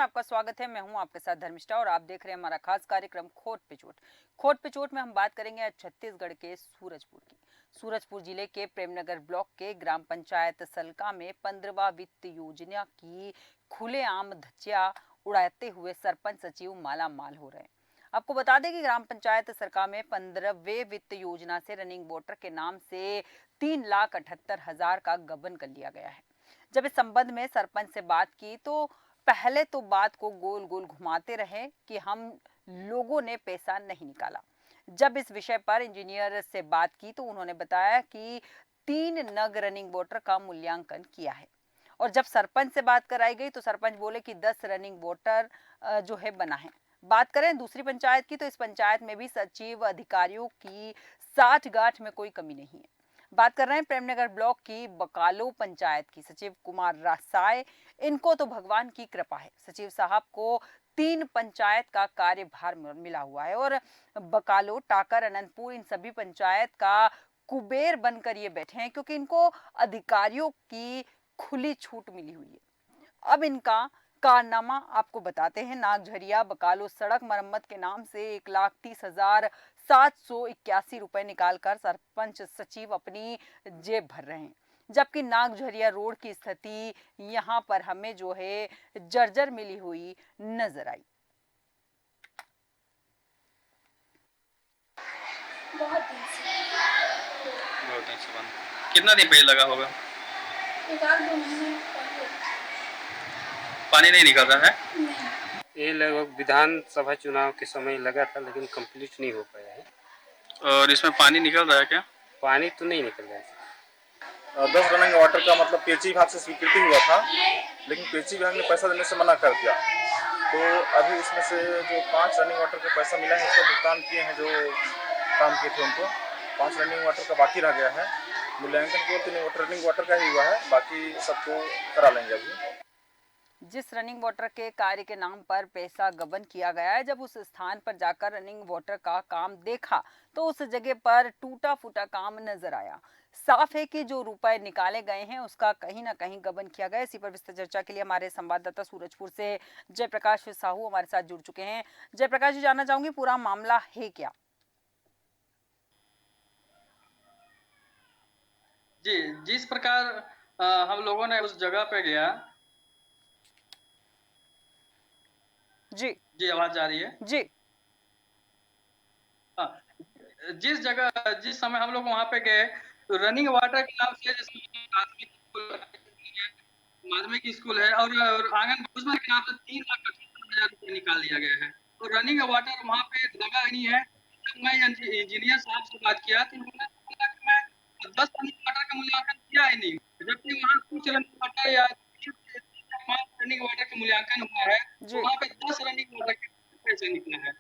आपका स्वागत है। मैं हूं आपके साथ धर्मिष्ठा और आप देख रहे हैं हमारा खास कार्यक्रम खोट पे चोट। खोट पे चोट में हम बात करेंगे आज छत्तीसगढ़ के सूरजपुर की। सूरजपुर जिले के प्रेमनगर ब्लॉक के ग्राम पंचायत सलका में 15वां वित्त योजना की खुलेआम धज्जियां उड़ाते हुए सरपंच सचिव माला माल हो रहे हैं। आपको बता दें कि ग्राम पंचायत सरका में 15वें वित्त योजना से रनिंग वोटर के नाम से 3,78,000 का गबन कर लिया गया है। जब इस संबंध में सरपंच से बात की तो पहले तो बात को गोल गोल घुमाते रहे कि हम लोगों ने पैसा नहीं निकाला। जब इस विषय पर इंजीनियर से बात की तो उन्होंने बताया कि 3 नग रनिंग वोटर का मूल्यांकन किया है। और जब सरपंच से बात कराई गई तो सरपंच बोले कि 10 रनिंग वोटर जो है बना है। बात करें दूसरी पंचायत की तो इस पंचायत में भी सचिव अधिकारियों की साठ गांठ में कोई कमी नहीं है। बात कर रहे हैं प्रेमनगर ब्लॉक की बकालो पंचायत की सचिव कुमार रासाय। इनको तो भगवान की कृपा है, सचिव साहब को 3 पंचायत का कार्यभार मिला हुआ है और बकालो, टाकर, अनंतपुर इन सभी पंचायत का कुबेर बनकर ये बैठे हैं क्योंकि इनको अधिकारियों की खुली छूट मिली हुई है। अब इनका कारनामा आपको बताते हैं। नागझरिया बकालो सड़क मरम्मत के नाम से 1,30,781 रुपए निकालकर सरपंच सचिव अपनी जेब भर रहे हैं, जबकि नागझरिया रोड की स्थिति यहां पर हमें जो है जर्जर मिली हुई नजर आई। बहुत दिन से बंद। कितना दिन पहले लगा होगा? एक आध 2 महीने पहले। पानी नहीं निकल रहा है? नहीं। ये लगभग विधानसभा चुनाव के समय लगा था लेकिन कंप्लीट नहीं हो पाया है। और इसमें पानी निकल रहा है क्या? पानी तो नहीं निकल रहा है। 10 रनिंग वाटर का मतलब पीएचई विभाग से स्वीकृति हुआ था, लेकिन पीएचई विभाग ने पैसा देने से मना कर दिया। तो अभी इसमें से जो 5 रनिंग वाटर का पैसा मिला है उसका भुगतान किए हैं जो काम किए थे उनको। 5 रनिंग वाटर का बाकी रह गया है। मूल्यांकन केवल 3 रनिंग वाटर का ही हुआ है, बाकी सबको करा लेंगे अभी। जिस रनिंग वाटर के कार्य के नाम पर पैसा गबन किया गया है, जब उस स्थान पर जाकर रनिंग वाटर का काम देखा तो उस जगह पर टूटा फूटा काम नजर आया। साफ है कि जो रुपए निकाले गए हैं उसका कहीं ना कहीं गबन किया गया। इसी पर विस्तृत चर्चा के लिए हमारे संवाददाता सूरजपुर से जयप्रकाश साहू हमारे साथ जुड़ चुके हैं। जयप्रकाश जी, जानना चाहूंगी पूरा मामला है क्या? जी, जिस प्रकार हम लोगों ने उस जगह पे गया। जी जी, आवाज जा रही है? जी हाँ, जिस समय हम लोग वहाँ पे गए तो रनिंग वाटर के नाम से माध्यमिक स्कूल है और आंगन भोजन के नाम से 3,78,000 रुपये निकाल लिया गया है। तो रनिंग वाटर वहाँ पे लगा नहीं है। जब मैं इंजीनियर साहब से बात किया तो उन्होंने बोला कि मैं 10 रनिंग वाटर का मूल्यांकन किया ही नहीं, जबकि वहाँ कुछ रनिंग वाटर या 5 रनिंग वाटर का मूल्यांकन हुआ है, तो वहाँ पे 10 रनिंग वाटर के पैसे निकले हैं।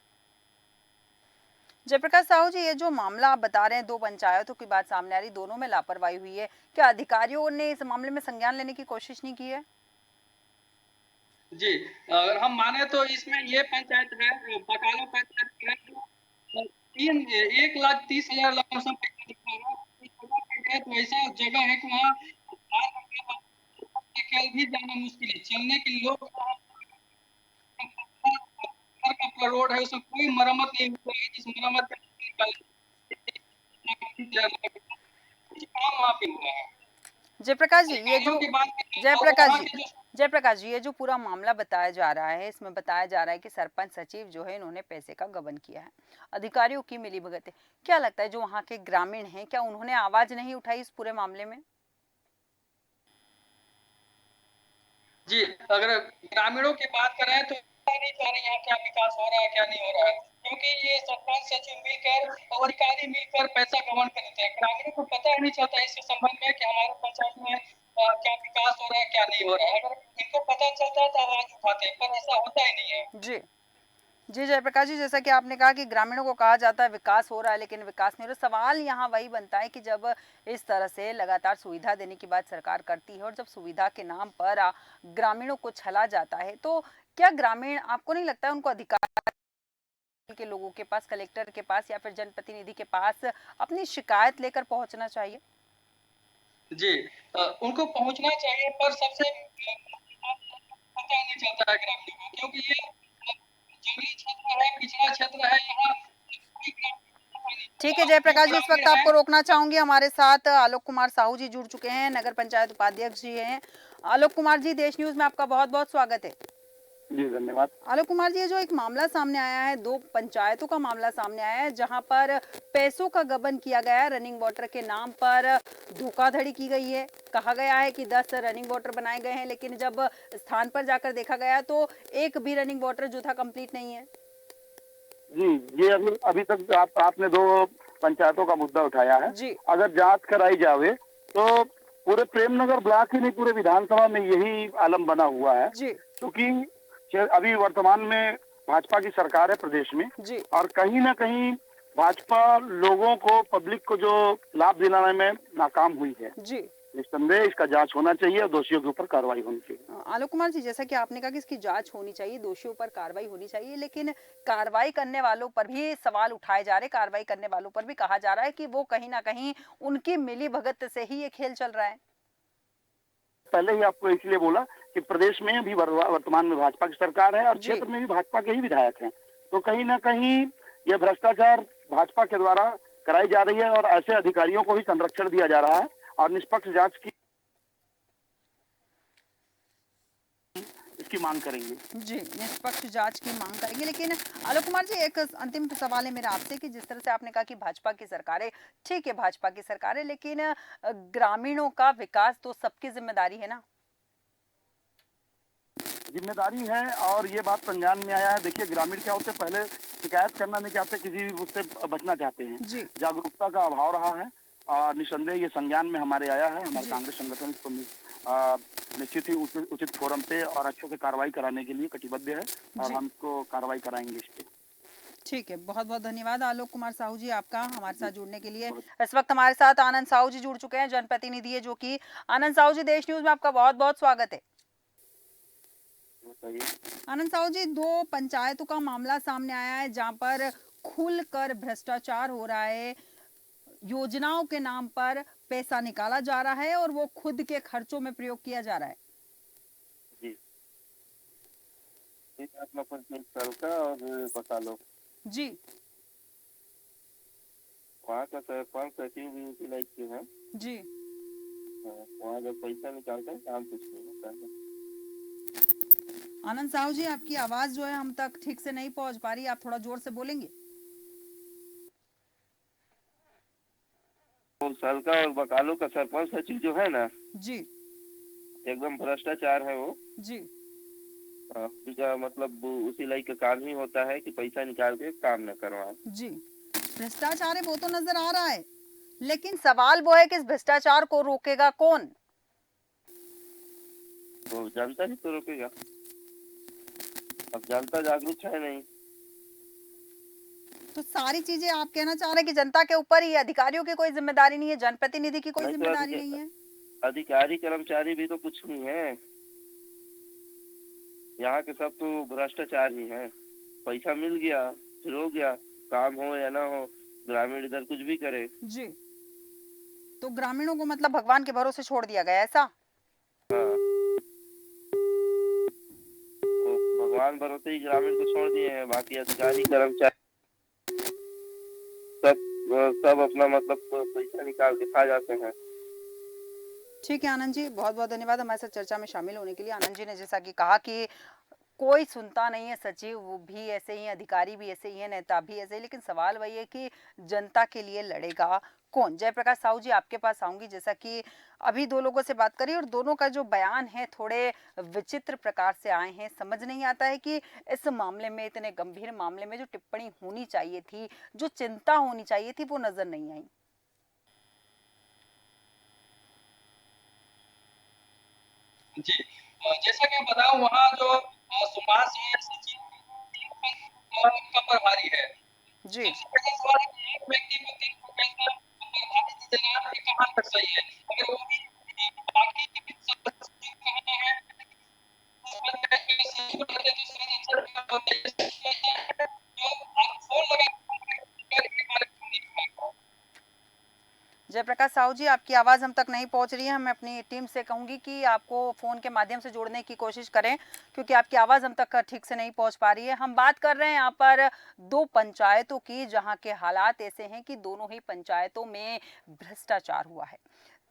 जयप्रकाश साहू जी, ये जो मामला आप बता रहे हैं, 2 पंचायतों की बात सामने आ रही, दोनों में लापरवाही हुई है, क्या अधिकारियों ने इस मामले में संज्ञान लेने की कोशिश नहीं की है? जी, अगर हम माने तो इसमें ये पंचायत है, बकालो पंचायत है, जो 1,30,000 लमसम पैसा दिखा है। इस जगह पे गए तो ऐसा जगह है कि वहाँ भी जाना मुश्किल है, चलने के लोग का रोड है, उसमें कोई मरम्मत नहीं हुआ है। जिस मरम्मत का काम वहाँ पे हुआ है। जयप्रकाश जी, ये जो जयप्रकाश जी जो जयप्रकाश जी, ये जो पूरा मामला बताया जा रहा है, इसमें बताया जा रहा है कि सरपंच सचिव जो है इन्होंने पैसे का गबन किया है, अधिकारियों की मिलीभगत है। क्या लगता है जो वहाँ के ग्रामीण हैं, क्या उन्होंने आवाज नहीं उठाई इस पूरे मामले में? जी, अगर ग्रामीणों की बात करें तो पता नहीं चल रहा यहाँ क्या विकास हो रहा है, क्या नहीं हो रहा है, क्योंकि ये सरपंच सचिव मिलकर और अधिकारी मिलकर पैसा गबन कर देते हैं। ग्रामीणों को पता ही नहीं चलता इसके संबंध में कि हमारे पंचायत में क्या विकास हो रहा है, क्या नहीं हो रहा है। अगर इनको पता चलता है तो आवाज उठाते हैं, पर ऐसा होता ही नहीं है। जी जी जयप्रकाश जी, जैसा कि आपने कहा कि ग्रामीणों को कहा जाता है विकास हो रहा है लेकिन विकास नहीं हो रहा। सवाल यहाँ वही बनता है कि जब इस तरह से लगातार सुविधा देने की बात सरकार करती है और जब सुविधा के नाम पर ग्रामीणों को छला जाता है, तो क्या ग्रामीण, आपको नहीं लगता है उनको अधिकार के लोगों के पास, कलेक्टर के पास या फिर जनप्रतिनिधि के पास अपनी शिकायत लेकर पहुंचना चाहिए? जी, उनको पहुंचना चाहिए, पर सबसे पता नहीं चलता है ग्रामीणों को, क्योंकि ये जंगली क्षेत्र है, पिछड़ा क्षेत्र है, यहाँ कोई ग्रामीण पता नहीं ठीक है चलता। जो जयप्रकाश जी, इस वक्त ग्रामीण है, आपको रोकना चाहूंगी। हमारे साथ आलोक कुमार साहू जी जुड़ चुके हैं, नगर पंचायत उपाध्यक्ष जी हैं। आलोक कुमार जी, देश न्यूज में आपका बहुत बहुत स्वागत है। जी धन्यवाद। आलोक कुमार जी, ये जो एक मामला सामने आया है, दो पंचायतों का मामला सामने आया है जहां पर पैसों का गबन किया गया है, रनिंग वाटर के नाम पर धोखाधड़ी की गई है। कहा गया है कि 10 रनिंग वाटर बनाए गए हैं, लेकिन जब स्थान पर जाकर देखा गया तो एक भी रनिंग वाटर जो था कंप्लीट नहीं है। जी, ये अभी अभी तक आपने दो पंचायतों का मुद्दा उठाया है। जी अगर जांच कराई जावे तो पूरे प्रेमनगर ब्लॉक ही नहीं, पूरे विधानसभा में यही आलम बना हुआ है। जी क्योंकि अभी वर्तमान में भाजपा की सरकार है प्रदेश में, जी और कहीं ना कहीं भाजपा लोगों को, पब्लिक को जो लाभ दिलाने में नाकाम हुई है। जी निस्संदेह इसका जांच होना चाहिए और दोषियों के ऊपर कार्रवाई होनी चाहिए। आलोक कुमार जी, जैसा कि आपने कहा कि इसकी जांच होनी चाहिए, दोषियों पर कार्रवाई होनी चाहिए, लेकिन कार्रवाई करने वालों पर भी सवाल उठाए जा रहे, कार्रवाई करने वालों पर भी कहा जा रहा है कि वो कहीं ना कहीं उनकी मिली भगत से ही ये खेल चल रहा है। पहले ही आपको इसलिए बोला कि प्रदेश में अभी वर्तमान में भाजपा की सरकार है और जी। क्षेत्र में भी भाजपा के ही विधायक हैं, तो कहीं ना कहीं यह भ्रष्टाचार भाजपा के द्वारा कराई जा रही है और ऐसे अधिकारियों को भी संरक्षण दिया जा रहा है और निष्पक्ष जांच की इसकी मांग करेंगे। जी, निष्पक्ष जांच की मांग करेंगे। लेकिन आलोक कुमार जी, एक अंतिम सवाल है मेरा आपसे कि जिस तरह से आपने कहा कि भाजपा की सरकार है, ठीक है भाजपा की सरकार है, लेकिन ग्रामीणों का विकास तो सबकी जिम्मेदारी है ना। जिम्मेदारी है और ये बात संज्ञान में आया है। देखिए, ग्रामीण क्या होते हैं, पहले शिकायत करना नहीं चाहते, किसी भी उससे बचना चाहते हैं। जी जागरूकता का अभाव रहा है और निस्संदेह ये संज्ञान में हमारे आया है। हमारे जी। कांग्रेस संगठन इसको निश्चित ही उचित फोरम पे और अच्छे से कार्रवाई कराने के लिए कटिबद्ध है और जी। हमको कार्रवाई कराएंगे इस पे। ठीक है, बहुत बहुत धन्यवाद आलोक कुमार साहू जी आपका हमारे साथ जुड़ने के लिए। इस वक्त हमारे साथ आनंद साहू जी जुड़ चुके हैं, जनप्रतिनिधि है जो कि। आनंद साहू जी, देश न्यूज में आपका बहुत बहुत स्वागत है। आनंद साहू जी, दो पंचायतों का मामला सामने आया है जहां पर खुलकर भ्रष्टाचार हो रहा है, योजनाओं के नाम पर पैसा निकाला जा रहा है और वो खुद के खर्चों में प्रयोग किया जा रहा है। जी, अपना पंचायत और बता लो, जी वहाँ का सरपंच सचिव भी उसी लाइक के हैं। जी वहाँ जब पैसा निकालते हैं काम कुछ नहीं होता है। आनंद साहू जी, आपकी आवाज जो है हम तक ठीक से नहीं पहुंच पा रही, आप थोड़ा जोर से बोलेंगे। साल का और बकालो का सरपंच सचिव जो है ना, जी एकदम भ्रष्टाचार है वो। जी उनका मतलब उसी लाइक का काम ही होता है कि पैसा निकाल के काम न करवाए। जी, भ्रष्टाचार है वो तो नजर आ रहा है, लेकिन सवाल वो है कि इस भ्रष्टाचार को रोकेगा कौन। तो जनता ही तो रोकेगा। अब जनता जागरूक है नहीं। तो सारी चीजें आप कहना चाह रहे हैं कि जनता के ऊपर ही, अधिकारियों की कोई जिम्मेदारी नहीं है, जनप्रतिनिधि की कोई नहीं तो जिम्मेदारी नहीं है। अधिकारी कर्मचारी भी तो कुछ नहीं है, यहाँ के सब तो भ्रष्टाचार ही है। पैसा मिल गया फिर हो गया, काम हो या ना हो, ग्रामीण इधर कुछ भी करे। जी, तो ग्रामीणों को मतलब भगवान के भरोसे छोड़ दिया गया, ऐसा। हाँ, तो भगवान भरोसे ही ग्रामीण को छोड़ दिए हैं, बाकी अधिकारी कर्मचारी सब अपना मतलब पैसा निकाल के खा जाते हैं। ठीक है आनंद जी, बहुत बहुत धन्यवाद हमारे साथ चर्चा में शामिल होने के लिए। आनंद जी ने जैसा कि कहा कि कोई सुनता नहीं है, सचिव वो भी ऐसे ही, अधिकारी भी ऐसे ही है, नेता भी ऐसे ही, लेकिन सवाल वही है कि जनता के लिए लड़ेगा कौन। जयप्रकाश साहू जी, आपके पास आऊंगी। जैसा कि अभी दो लोगों से बात करी और दोनों का जो बयान है थोड़े विचित्र प्रकार से आए हैं। समझ नहीं आता है कि इस मामले में, इतने गंभीर मामले में जो टिप्पणी होनी चाहिए थी, जो चिंता होनी चाहिए थी, वो नजर नहीं आई। जी, जैसा कि बताऊं, वहाँ जो सुभाष है, सचिव का प्रभारी है। जी सबसे पहला सवाल है कि एक व्यक्ति को 3 पैसा प्रभारी देना ये कहाँ तक सही है। अगर वो भी बाकी के सब सचिव कहाँ है, सचिव को लगे तो शायद अच्छा होता है। जो आप फोन लगा कर के बारे में नहीं जयप्रकाश साहू जी, आपकी आवाज़ हम तक नहीं पहुंच रही है। मैं अपनी टीम से कहूंगी कि आपको फ़ोन के माध्यम से जोड़ने की कोशिश करें, क्योंकि आपकी आवाज़ हम तक ठीक से नहीं पहुंच पा रही है। हम बात कर रहे हैं यहाँ पर दो पंचायतों की, जहां के हालात ऐसे हैं कि दोनों ही पंचायतों में भ्रष्टाचार हुआ है।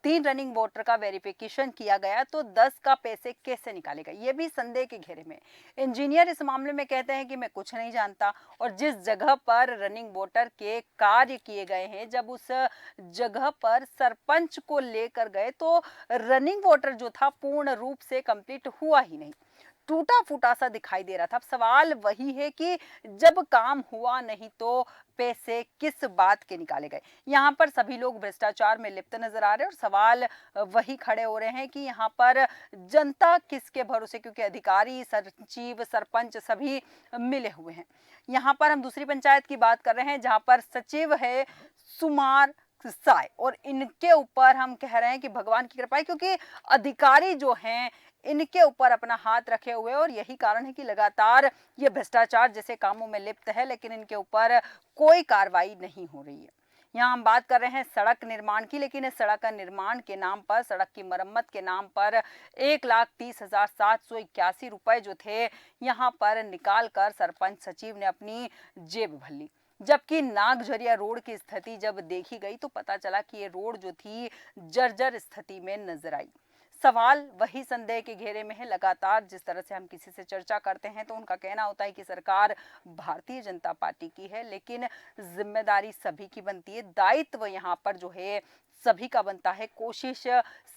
3 रनिंग वोटर का वेरिफिकेशन किया गया, तो 10 का पैसे कैसे निकालेगा, ये भी संदेह के घेरे में। इंजीनियर इस मामले में कहते हैं कि मैं कुछ नहीं जानता, और जिस जगह पर रनिंग वोटर के कार्य किए गए हैं, जब उस जगह पर सरपंच को लेकर गए तो रनिंग वोटर जो था पूर्ण रूप से कंप्लीट हुआ ही नहीं, टूटा फूटा सा दिखाई दे रहा था। अब सवाल वही है कि जब काम हुआ नहीं तो पैसे किस बात के निकाले गए। यहाँ पर सभी लोग भ्रष्टाचार में लिप्त नजर आ रहे हैं, और सवाल वही खड़े हो रहे हैं कि यहाँ पर जनता किसके भरोसे, क्योंकि अधिकारी, सचिव, सरपंच सभी मिले हुए हैं। यहाँ पर हम दूसरी पंचायत की बात कर रहे हैं, जहाँ पर सचिव है सुमार साय, और इनके ऊपर हम कह रहे हैं कि भगवान की कृपा है, क्योंकि अधिकारी जो हैं इनके ऊपर अपना हाथ रखे हुए हैं, और यही कारण है कि लगातार ये भ्रष्टाचार जैसे कामों में लिप्त है, लेकिन इनके ऊपर कोई कार्रवाई नहीं हो रही है। यहाँ हम बात कर रहे हैं सड़क निर्माण की, लेकिन इस सड़क निर्माण के नाम पर, सड़क की मरम्मत के नाम पर 1,30,781 रुपए जो थे यहाँ पर निकाल कर सरपंच सचिव ने अपनी जेब भर ली। जबकि नागझरिया रोड की स्थिति जब देखी गई तो पता चला कि ये रोड जो थी जर्जर स्थिति में नजर आई। सवाल वही संदेह के घेरे में है। लगातार जिस तरह से हम किसी से चर्चा करते हैं तो उनका कहना होता है कि सरकार भारतीय जनता पार्टी की है, लेकिन जिम्मेदारी सभी की बनती है, दायित्व यहाँ पर जो है सभी का बनता है, कोशिश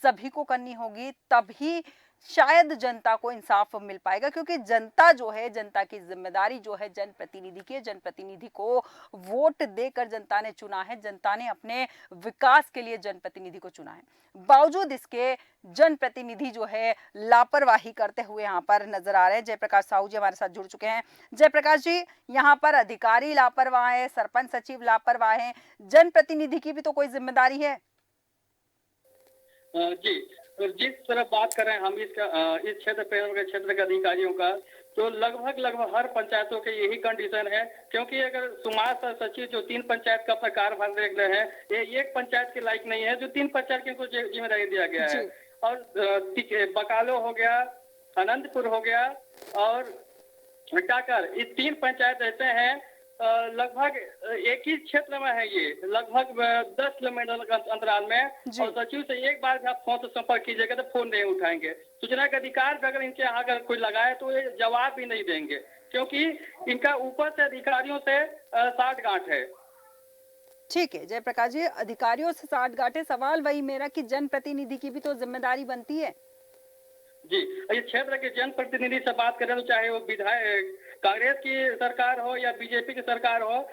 सभी को करनी होगी, तभी शायद जनता को इंसाफ मिल पाएगा। क्योंकि जनता जो है, जनता की जिम्मेदारी जो है जनप्रतिनिधि की, जनप्रतिनिधि को वोट देकर जनता ने चुना है, जनता ने अपने विकास के लिए जनप्रतिनिधि को चुना है। बावजूद इसके जनप्रतिनिधि जो है लापरवाही करते हुए यहाँ पर नजर आ रहे हैं। जयप्रकाश साहू जी हमारे साथ जुड़ चुके हैं। जयप्रकाश जी, यहाँ पर अधिकारी लापरवाह है, सरपंच सचिव लापरवाह है, जनप्रतिनिधि की भी तो कोई जिम्मेदारी है। जी, तो जिस तरह बात कर रहे हैं हम इस क्षेत्र के अधिकारियों का, तो लगभग हर पंचायतों के यही कंडीशन है। क्योंकि अगर सुमार सचिव जो 3 पंचायत का अपना कार्यभार देख रहे हैं, ये एक पंचायत के लायक नहीं है जो 3 पंचायत की जिम्मेदारी दिया गया है। और बकालो हो गया, आनंदपुर हो गया और टाकर, ये 3 पंचायत ऐसे हैं लगभग एक ही क्षेत्र में है, ये लगभग 10 किलोमीटर अंतराल में। और सचिव से एक बार भी आप फोन से संपर्क कीजिएगा तो फोन नहीं उठाएंगे। सूचना के अधिकार भी अगर इनके यहाँ अगर कोई लगाए तो ये जवाब भी नहीं देंगे, क्योंकि इनका ऊपर से अधिकारियों से साठगांठ है। ठीक है जयप्रकाश जी, अधिकारियों से साठगांठ है। सवाल वही मेरा कि जनप्रतिनिधि की भी तो जिम्मेदारी बनती है। जी, इस क्षेत्र के जनप्रतिनिधि से बात करें तो चाहे वो विधायक कांग्रेस की सरकार हो या बीजेपी की सरकार हो,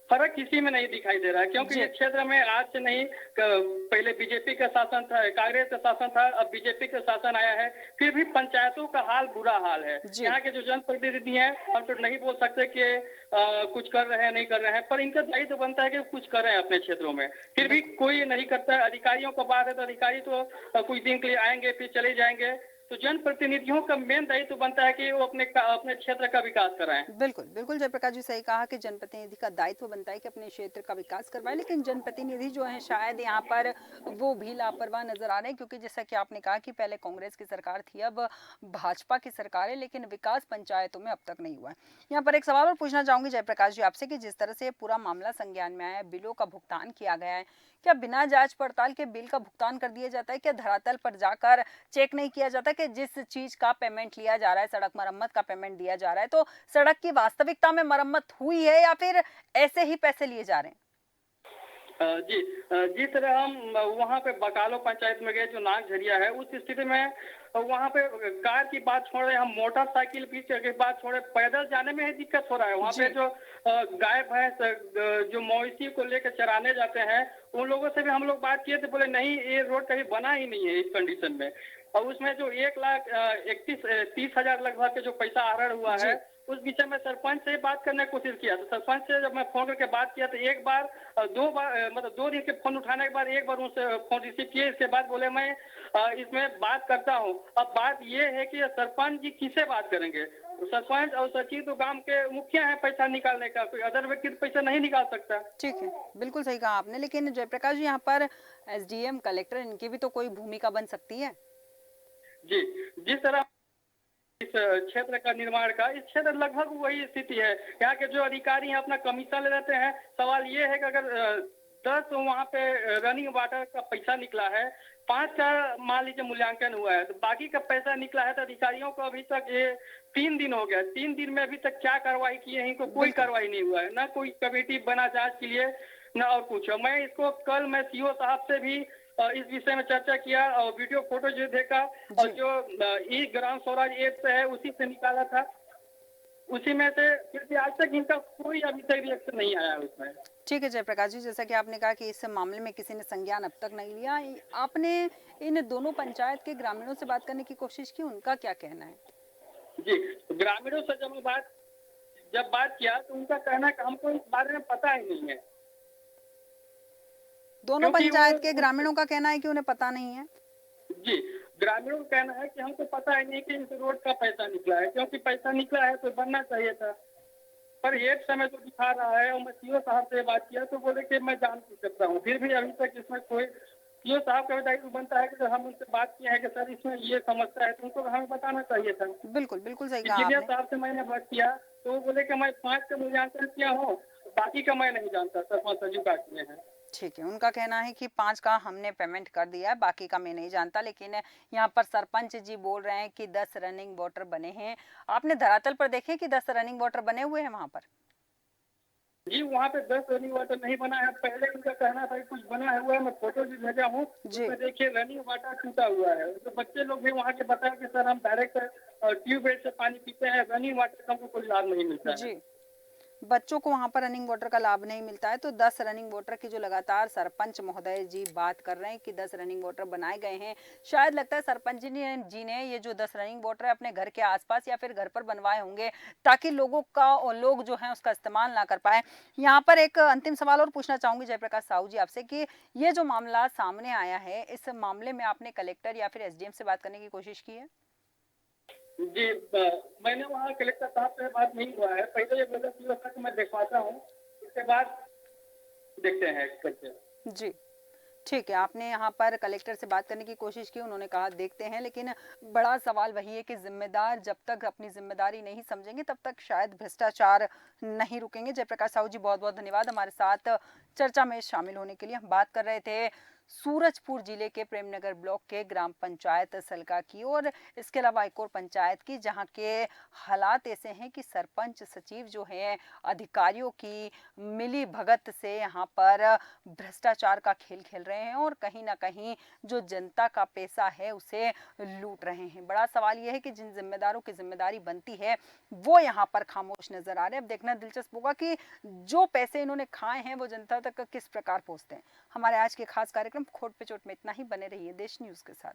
फर्क किसी में नहीं दिखाई दे रहा है। क्योंकि ये क्षेत्र में आज से नहीं, पहले बीजेपी का शासन था, कांग्रेस का शासन था, अब बीजेपी का शासन आया है, फिर भी पंचायतों का हाल बुरा हाल है। यहाँ के जो जनप्रतिनिधि हैं हम तो नहीं बोल सकते कि कुछ कर रहे हैं नहीं कर रहे हैं, पर इनका दायित्व बनता है कि कुछ कर रहे हैं अपने क्षेत्रों में, फिर भी कोई नहीं करता है। अधिकारियों का बात है तो अधिकारी तो कुछ दिन के लिए आएंगे फिर चले जाएंगे। तो जनप्रतिनिधियों का मेन दायित्व बनता है कि वो अपने क्षेत्र का विकास कराएं। बिल्कुल बिल्कुल जयप्रकाश जी सही कहा कि जनप्रतिनिधि का दायित्व बनता है कि अपने क्षेत्र का विकास करवाए, लेकिन जनप्रतिनिधि जो है शायद यहाँ पर वो भी लापरवाह नजर आ रहे हैं। क्योंकि जैसा कि आपने कहा कि पहले कांग्रेस की सरकार थी, अब भाजपा की सरकार है, लेकिन विकास पंचायतों में अब तक नहीं हुआ है। यहाँ पर एक सवाल और पूछना चाहूंगी जयप्रकाश जी आपसे कि जिस तरह से पूरा मामला संज्ञान में आया, बिलों का भुगतान किया गया है, क्या बिना जांच पड़ताल के बिल का भुगतान कर दिया जाता है? क्या धरातल पर जाकर चेक नहीं किया जाता कि जिस चीज का पेमेंट लिया जा रहा है, सड़क मरम्मत का पेमेंट दिया जा रहा है, तो सड़क की वास्तविकता में मरम्मत हुई है या फिर ऐसे ही पैसे लिए जा रहे हैं? जी, जिस तरह हम वहाँ पे बकालो पंचायत में गए जो नागझरिया है, उस स्थिति में वहाँ पे कार की बात छोड़े, हम मोटरसाइकिल की बात छोड़े, पैदल जाने में ही दिक्कत हो रहा है। वहाँ पे जो गाय भैंस जो मवेशी को लेकर चराने जाते हैं, उन लोगों से भी हम लोग बात किए थे, बोले नहीं ये रोड कभी बना ही नहीं है इस कंडीशन में। और उसमें जो 1,30,000 लगभग के जो पैसा आहरण हुआ है, उस विषय में सरपंच से बात करने की कोशिश किया। तो सरपंच से जब मैं फोन करके बात किया तो एक बार 2 बार मतलब 2 दिन के फोन उठाने के बाद एक बार उनसे फोन रिसीव किए, इसके बाद बोले मैं इसमें बात करता हूँ। अब बात ये है कि सरपंच जी किससे बात करेंगे? सरपंच और सचिव तो गांव के मुखिया है पैसा निकालने का, कोई अदर व्यक्ति तो पैसा नहीं निकाल सकता। ठीक है, बिल्कुल सही कहा आपने। लेकिन जयप्रकाश जी, यहाँ पर एसडीएम, कलेक्टर, इनकी भी तो कोई भूमिका बन सकती है। जी, जिस तरह इस क्षेत्र का निर्माण का, इस क्षेत्र लगभग वही स्थिति है। यहाँ के जो अधिकारी हैं अपना कमीशन ले लेते हैं। सवाल ये है कि अगर 10 वहाँ पे रनिंग वाटर का पैसा निकला है, 5 का मान लीजिए मूल्यांकन हुआ है, तो बाकी का पैसा निकला है, तो अधिकारियों को अभी तक ये 3 दिन हो गया, 3 दिन में अभी तक क्या कार्रवाई की है, इनको कोई कार्रवाई नहीं हुआ है, ना कोई कमेटी बना जांच के लिए, ना और कुछ। मैं इसको कल मैं सीओ साहब से भी इस विषय में चर्चा किया और वीडियो फोटो जो देखा और जो ई ग्राम स्वराज ऐप है उसी से निकाला था, उसी में से फिर भी आज तक इनका कोई अभी तक रिएक्शन नहीं आया उसमें। ठीक है जयप्रकाश जी, जैसा कि आपने कहा कि इस मामले में किसी ने संज्ञान अब तक नहीं लिया, आपने इन दोनों पंचायत के ग्रामीणों से बात करने की कोशिश की, उनका क्या कहना है? जी, ग्रामीणों से जब बात किया तो उनका कहना है कि हमको इस बारे में पता ही नहीं है। दोनों क्योंकि पंचायत के ग्रामीणों का कहना है कि उन्हें पता नहीं है। जी, ग्रामीणों का कहना है कि हमको पता ही नहीं कि इस रोड का पैसा निकला है, क्योंकि पैसा निकला है तो बनना चाहिए था, पर एक समय जो दिखा रहा है। और मैं सीओ साहब से बात किया तो बोले कि मैं जान सकता हूँ, फिर भी अभी तक इसमें कोई सीओ साहब का दायित्व बनता है कि जब हम उनसे बात किए हैं कि सर इसमें ये समस्या है, तो उनको हमें बताना चाहिए था। बिल्कुल बिल्कुल सही कहा इंजीनियर आपने। साहब से मैंने बात किया तो वो बोले कि मैं 5 का मूल्यांकन किया हूँ, बाकी का मैं नहीं जानता, सरपंच सचिव का किए हैं। ठीक है, उनका कहना है कि 5 का हमने पेमेंट कर दिया है, बाकी का मैं नहीं जानता। लेकिन यहाँ पर सरपंच जी बोल रहे हैं कि 10 रनिंग वाटर बने हैं। आपने धरातल पर देखे कि 10 रनिंग वाटर बने हुए हैं वहां पर? जी, वहाँ पे 10 रनिंग वाटर नहीं बना है। पहले उनका कहना था कि कुछ बना हुआ है, मैं फोटो भी भेजा हूँ, उसमें देखिए रनिंग वाटर टूटा हुआ है। तो बच्चे लोग भी वहाँ के बताया कि सर हम डायरेक्ट ट्यूबवेल से पानी पीते हैं, रनिंग वाटर का हमको कोई लाभ नहीं मिलता है। जी, बच्चों को वहां पर रनिंग वाटर का लाभ नहीं मिलता है। तो 10 रनिंग वाटर की जो लगातार सरपंच महोदय जी बात कर रहे हैं कि 10 रनिंग वाटर बनाए गए हैं, शायद लगता है सरपंच जी ने ये जो 10 रनिंग वाटर है अपने घर के आसपास या फिर घर पर बनवाए होंगे, ताकि लोग जो हैं उसका इस्तेमाल ना कर पाए। यहाँ पर एक अंतिम सवाल और पूछना चाहूंगी जयप्रकाश साहू जी आपसे कि ये जो मामला सामने आया है, इस मामले में आपने कलेक्टर या फिर एसडीएम से बात करने की कोशिश की है? जी, मैंने वहाँ कलेक्टर साहब से बात नहीं हुआ है। पहले ये बोला कि मैं दिखवाता हूँ, उसके बाद देखते हैं कैसे। जी, ठीक है, आपने यहाँ पर कलेक्टर से बात करने की कोशिश की, उन्होंने कहा देखते हैं। लेकिन बड़ा सवाल वही है कि जिम्मेदार जब तक अपनी जिम्मेदारी नहीं समझेंगे तब तक शायद भ्रष्टाचार नहीं रुकेंगे। जयप्रकाश साहू जी, बहुत बहुत धन्यवाद हमारे साथ चर्चा में शामिल होने के लिए। हम बात कर रहे थे सूरजपुर जिले के प्रेमनगर ब्लॉक के ग्राम पंचायत सलका की और इसके अलावा एक और पंचायत की, जहां के हालात ऐसे हैं कि सरपंच सचिव जो हैं अधिकारियों की मिली भगत से यहाँ पर भ्रष्टाचार का खेल खेल रहे हैं और कहीं ना कहीं जो जनता का पैसा है उसे लूट रहे हैं। बड़ा सवाल यह है कि जिन जिम्मेदारों की जिम्मेदारी बनती है वो यहाँ पर खामोश नजर आ रहे हैं। अब देखना दिलचस्प होगा कि जो पैसे इन्होंने खाए हैं वो जनता तक किस प्रकार पहुंचते हैं। हमारे आज के खास कार्यक्रम खोट पे चोट में इतना ही। बने रहिए देश न्यूज के साथ।